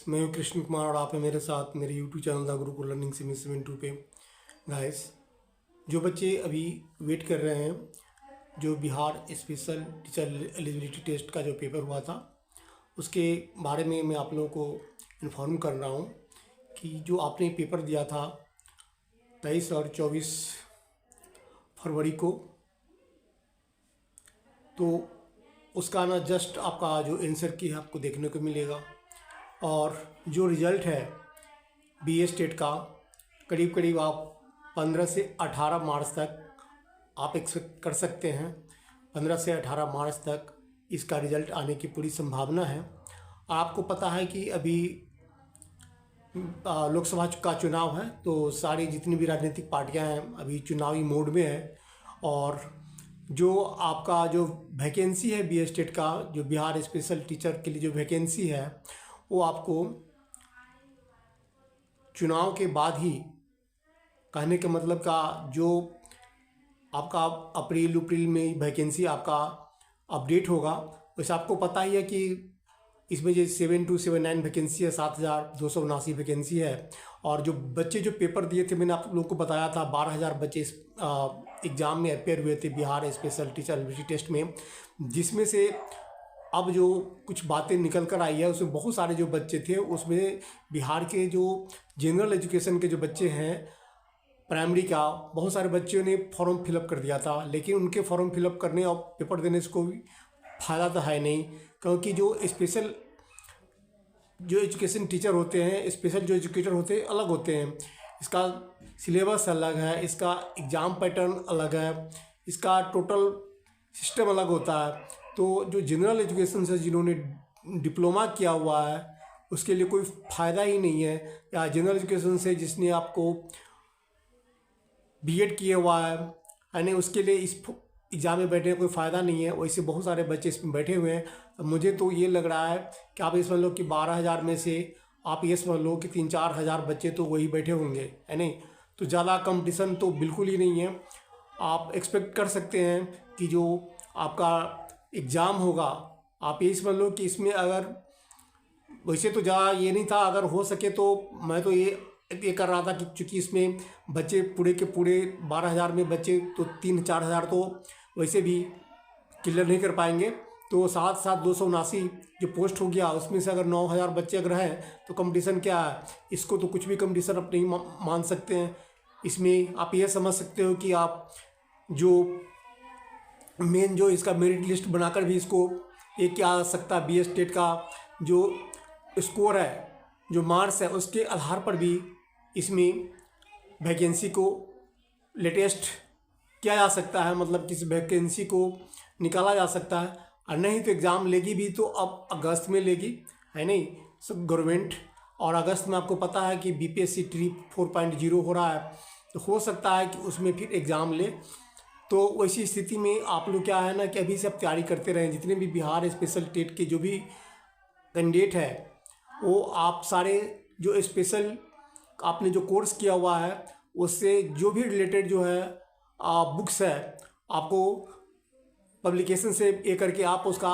मैं हूं कृष्ण कुमार और आप हैं मेरे साथ मेरे YouTube channel the Gurukul learning semester 2 पे। गाइस, जो बच्चे अभी वेट कर रहे हैं, जो Bihar special teacher eligibility test का जो पेपर हुआ था, उसके बारे में मैं आप लोगों को इन्फॉर्म कर रहा हूं कि जो आपने पेपर दिया था 23 और 24 फरवरी को, तो उसका ना जस्ट आपका जो आंसर की है आपको देखने को मिलेगा। और जो रिज़ल्ट है बीए स्टेट का, करीब करीब आप 15 से 18 मार्च तक आप एक्सपेक्ट कर सकते हैं। 15 से 18 मार्च तक इसका रिज़ल्ट आने की पूरी संभावना है। आपको पता है कि अभी लोकसभा का चुनाव है, तो सारी जितनी भी राजनीतिक पार्टियां हैं अभी चुनावी मोड में है। और जो आपका जो वैकेंसी है बीए स्टेट का, जो बिहार स्पेशल टीचर के लिए जो वैकेंसी है, वो आपको चुनाव के बाद ही, कहने के मतलब का जो आपका अप्रैल में वैकेंसी आपका अपडेट होगा, वैसे आपको पता ही है कि इसमें जो 7279 वैकेंसी है, 7279 वैकेंसी है। और जो बच्चे जो पेपर दिए थे, मैंने आप लोगों को बताया था 12,000 बच्चे इस एग्ज़ाम में अपेयर हुए थे Bihar special teacher eligibility test में, जिसमें से अब जो कुछ बातें निकल कर आई है उसमें बहुत सारे जो बच्चे थे, उसमें बिहार के जो जनरल एजुकेशन के जो बच्चे हैं प्राइमरी का, बहुत सारे बच्चों ने फॉर्म फिलअप कर दिया था। लेकिन उनके फॉर्म फिलअप करने और पेपर देने से कोई फ़ायदा तो है नहीं, क्योंकि जो स्पेशल जो एजुकेशन टीचर होते हैं, स्पेशल जो एजुकेटर होते हैं, अलग होते हैं। इसका सिलेबस अलग है, इसका एग्ज़ाम पैटर्न अलग है, इसका टोटल सिस्टम अलग होता है। तो जो जनरल एजुकेशन से जिन्होंने डिप्लोमा किया हुआ है उसके लिए कोई फ़ायदा ही नहीं है, या जनरल एजुकेशन से जिसने आपको बीएड किया हुआ है यानी उसके लिए इस एग्ज़ाम में बैठने का कोई फ़ायदा नहीं है। वैसे बहुत सारे बच्चे इसमें बैठे हुए हैं। तो मुझे तो ये लग रहा है कि आप ये समझ लो कि 12,000 में से आप ये समझ लो कि 3-4 हज़ार बच्चे तो वही बैठे होंगे, है नहीं। तो ज़्यादा कंपटीशन तो बिल्कुल ही नहीं है। आप एक्सपेक्ट कर सकते हैं कि जो आपका एग्ज़ाम होगा, आप ये समझ लो कि इसमें अगर, वैसे तो ज़्यादा ये नहीं था, अगर हो सके तो मैं तो ये कर रहा था कि चूँकि इसमें बच्चे पूरे के पूरे 12,000 में बच्चे तो 3-4 हज़ार तो वैसे भी क्लियर नहीं कर पाएंगे। तो 7,279 जो पोस्ट हो गया, उसमें से अगर 9,000 बच्चे अगर हैं तो कंपटीशन क्या है, इसको तो कुछ भी कंपटीशन आप नहीं मान सकते हैं। इसमें आप ये समझ सकते हो कि आप जो मेन जो इसका मेरिट लिस्ट बनाकर भी इसको एक क्या आ सकता है, बीए स्टेट का जो स्कोर है, जो मार्क्स है, उसके आधार पर भी इसमें वैकेंसी को लेटेस्ट किया जा सकता है, मतलब किस वैकेंसी को निकाला जा सकता है। और नहीं तो एग्ज़ाम लेगी भी तो अब अगस्त में लेगी, है नहीं, सब गवर्नमेंट। और अगस्त में आपको पता है कि बीपीएससी ट्री 4.0 हो रहा है, तो हो सकता है कि उसमें फिर एग्ज़ाम ले। तो वैसी स्थिति में आप लोग क्या है ना कि अभी से आप तैयारी करते रहें। जितने भी बिहार स्पेशल टेट के जो भी कैंडिडेट है, वो आप सारे जो स्पेशल आपने जो कोर्स किया हुआ है उससे जो भी रिलेटेड जो है बुक्स है, आपको पब्लिकेशन से ये करके आप उसका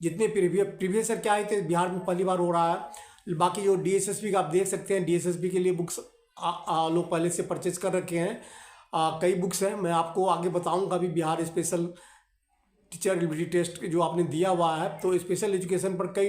जितने प्रीवियस ईयर क्या है थे, बिहार में पहली बार हो रहा है। बाकी जो डीएसएसबी का आप देख सकते हैं, डीएसएसबी के लिए बुक्स लोग पहले से परचेज कर रखे हैं। कई बुक्स हैं, मैं आपको आगे बताऊंगा भी। Bihar special teacher eligibility test जो आपने दिया हुआ है, तो स्पेशल एजुकेशन पर कई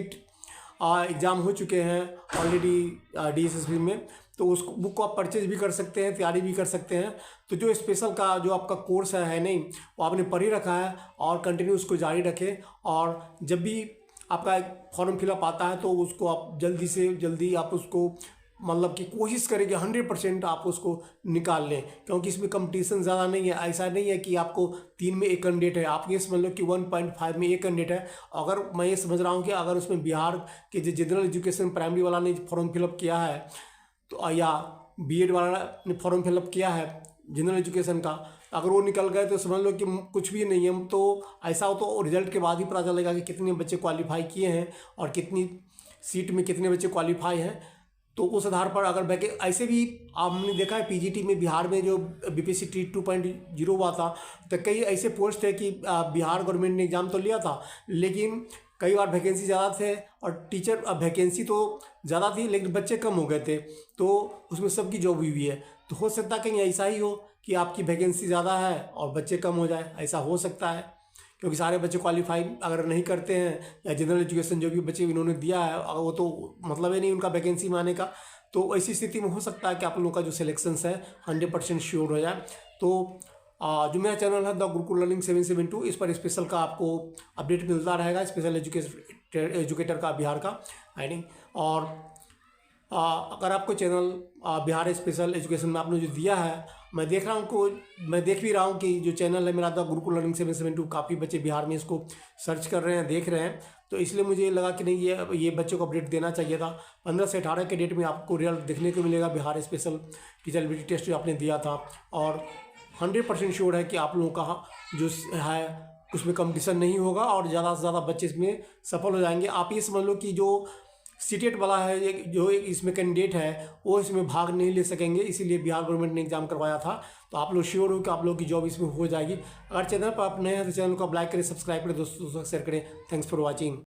एग्ज़ाम हो चुके हैं ऑलरेडी डीएसएसबी में, तो उस बुक को आप परचेज भी कर सकते हैं, तैयारी भी कर सकते हैं। तो जो स्पेशल का जो आपका कोर्स है नहीं, वो आपने पढ़ ही रखा है और कंटिन्यू उसको जारी रखें। और जब भी आपका फॉर्म फिलअप आता है तो उसको आप जल्दी से जल्दी आप उसको, मतलब कि कोशिश करें कि 100% आप उसको निकाल लें, क्योंकि इसमें कंपटीशन ज़्यादा नहीं है। ऐसा नहीं है कि आपको 3 में एक कैंडिडेट है, आप ये समझ लो कि 1.5 में एक कैंडिडेट है। अगर मैं ये समझ रहा हूँ कि अगर उसमें बिहार के जो जनरल एजुकेशन प्राइमरी वाला ने फॉर्म फिलअप किया है, तो या बीएड वाला ने फॉर्म फिलअप किया है जनरल एजुकेशन का, अगर वो निकल गए तो समझ लो कि कुछ भी नहीं है। तो ऐसा हो तो रिजल्ट के बाद ही पता चलेगा कि कितने बच्चे क्वालिफाई किए हैं और कितनी सीट में कितने बच्चे क्वालिफाई हैं। तो उस आधार पर अगर ऐसे भी आपने देखा है पीजीटी में बिहार में जो बीपीएससी ट्री 2.0 हुआ था, तो कई ऐसे पोस्ट है कि बिहार गवर्नमेंट ने एग्ज़ाम तो लिया था, लेकिन कई बार वैकेंसी ज़्यादा थे और टीचर वैकेंसी तो ज़्यादा थी लेकिन बच्चे कम हो गए थे, तो उसमें सबकी जॉब हुई है। तो हो सकता है कहीं ऐसा ही हो कि आपकी वैकेंसी ज़्यादा है और बच्चे कम हो जाए, ऐसा हो सकता है, क्योंकि सारे बच्चे क्वालिफाई अगर नहीं करते हैं या जनरल एजुकेशन जो भी बच्चे इन्होंने दिया है अगर वो तो मतलब ही नहीं उनका वैकेंसी में आने का, तो ऐसी स्थिति में हो सकता है कि आप लोगों का जो सिलेक्शंस है 100% श्योर हो जाए। तो जो मेरा चैनल है द गुरुकुल लर्निंग 772, इस पर स्पेशल का आपको अपडेट मिलता रहेगा, स्पेशल एजुकेटर का बिहार का आई। और अगर आपको चैनल बिहार स्पेशल एजुकेशन में आपने जो दिया है, मैं देख भी रहा हूँ कि जो चैनल है मेरा द गुरुकुल लर्निंग 772 काफ़ी बच्चे बिहार में इसको सर्च कर रहे हैं, देख रहे हैं, तो इसलिए मुझे लगा कि नहीं ये बच्चों को अपडेट देना चाहिए था। 15 से 18 के डेट में आपको रिजल्ट देखने को मिलेगा Bihar special teacher eligibility test जो आपने दिया था, और 100% श्योर है कि आप लोगों का जो है उसमें कंपटीशन नहीं होगा और ज़्यादा से ज़्यादा बच्चे इसमें सफल हो जाएंगे। आप ये समझ लो कि जो सीटेट वाला है जो इसमें कैंडिडेट है वो इसमें भाग नहीं ले सकेंगे, इसीलिए बिहार गवर्नमेंट ने एग्जाम करवाया था। तो आप लोग श्योर हो कि आप लोग की जॉब इसमें हो जाएगी। अगर चैनल पर आप नए हैं तो चैनल को आप लाइक करें, सब्सक्राइब करें, दोस्तों शेयर करें। Thanks for watching.